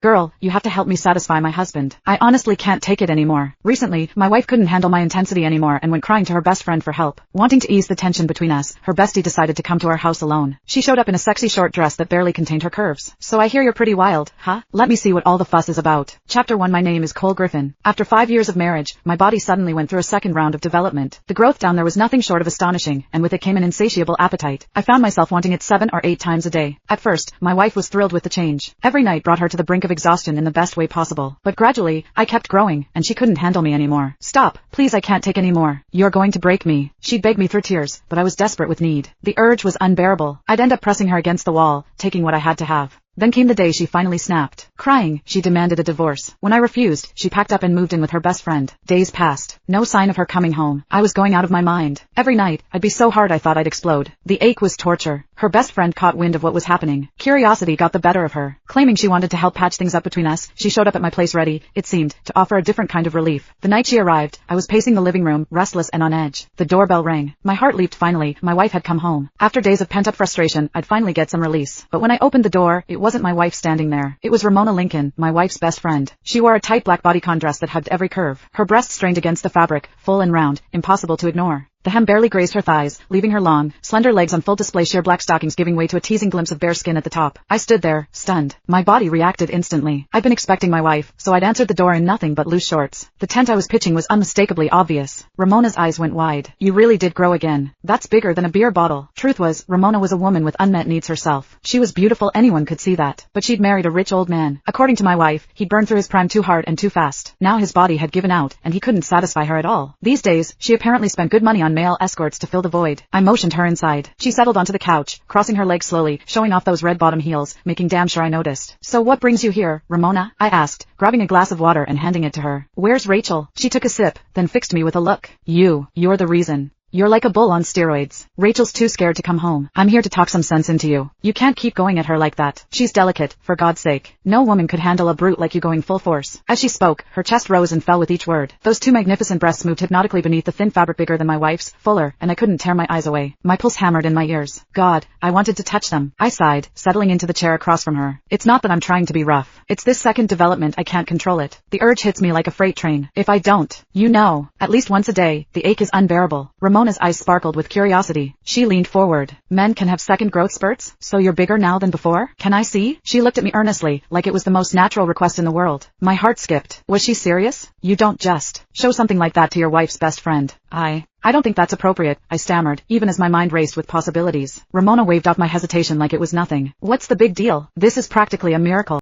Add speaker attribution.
Speaker 1: Girl, you have to help me satisfy my husband. I honestly can't take it anymore. Recently, my wife couldn't handle my intensity anymore and went crying to her best friend for help. Wanting to ease the tension between us, her bestie decided to come to our house alone. She showed up in a sexy short dress that barely contained her curves. So I hear you're pretty wild, huh? Let me see what all the fuss is about. Chapter 1. My name is Cole Griffin. After 5 years of marriage, my body suddenly went through a second round of development. The growth down there was nothing short of astonishing, and with it came an insatiable appetite. I found myself wanting it 7 or 8 times a day. At first, my wife was thrilled with the change. Every night brought her to the brink of exhaustion in the best way possible. But gradually, I kept growing, and she couldn't handle me anymore. Stop, please, I can't take any more. You're going to break me. She'd beg me through tears, but I was desperate with need. The urge was unbearable. I'd end up pressing her against the wall, taking what I had to have. Then came the day she finally snapped. Crying, she demanded a divorce. When I refused, she packed up and moved in with her best friend. Days passed. No sign of her coming home. I was going out of my mind. Every night, I'd be so hard I thought I'd explode. The ache was torture. Her best friend caught wind of what was happening. Curiosity got the better of her. Claiming she wanted to help patch things up between us, she showed up at my place ready, it seemed, to offer a different kind of relief. The night she arrived, I was pacing the living room, restless and on edge. The doorbell rang. My heart leaped. Finally, my wife had come home. After days of pent-up frustration, I'd finally get some release. But when I opened the door, it wasn't my wife standing there. It was Ramona Lincoln, my wife's best friend. She wore a tight black bodycon dress that hugged every curve. Her breasts strained against the fabric, full and round, impossible to ignore. The hem barely grazed her thighs, leaving her long, slender legs on full display, sheer black stockings giving way to a teasing glimpse of bare skin at the top. I stood there, stunned. My body reacted instantly. I'd been expecting my wife, so I'd answered the door in nothing but loose shorts. The tent I was pitching was unmistakably obvious. Ramona's eyes went wide. You really did grow again. That's bigger than a beer bottle. Truth was, Ramona was a woman with unmet needs herself. She was beautiful, anyone could see that. But she'd married a rich old man. According to my wife, he'd burned through his prime too hard and too fast. Now his body had given out, and he couldn't satisfy her at all. These days, she apparently spent good money on male escorts to fill the void. I motioned her inside. She settled onto the couch, crossing her legs slowly, showing off those red bottom heels, making damn sure I noticed. So what brings you here, Ramona? I asked, grabbing a glass of water and handing it to her. Where's Rachel? She took a sip, then fixed me with a look. You're the reason. You're like a bull on steroids. Rachel's too scared to come home. I'm here to talk some sense into you. You can't keep going at her like that. She's delicate, for God's sake. No woman could handle a brute like you going full force. As she spoke, her chest rose and fell with each word. Those two magnificent breasts moved hypnotically beneath the thin fabric, bigger than my wife's, fuller, and I couldn't tear my eyes away. My pulse hammered in my ears. God, I wanted to touch them. I sighed, settling into the chair across from her. It's not that I'm trying to be rough. It's this second development, I can't control it. The urge hits me like a freight train. If I don't, at least once a day, the ache is unbearable. Ramona's eyes sparkled with curiosity. She leaned forward. Men can have second growth spurts? So you're bigger now than before? Can I see? She looked at me earnestly, like it was the most natural request in the world. My heart skipped. Was she serious? You don't just show something like that to your wife's best friend. I don't think that's appropriate, I stammered, even as my mind raced with possibilities. Ramona waved off my hesitation like it was nothing. What's the big deal? This is practically a miracle.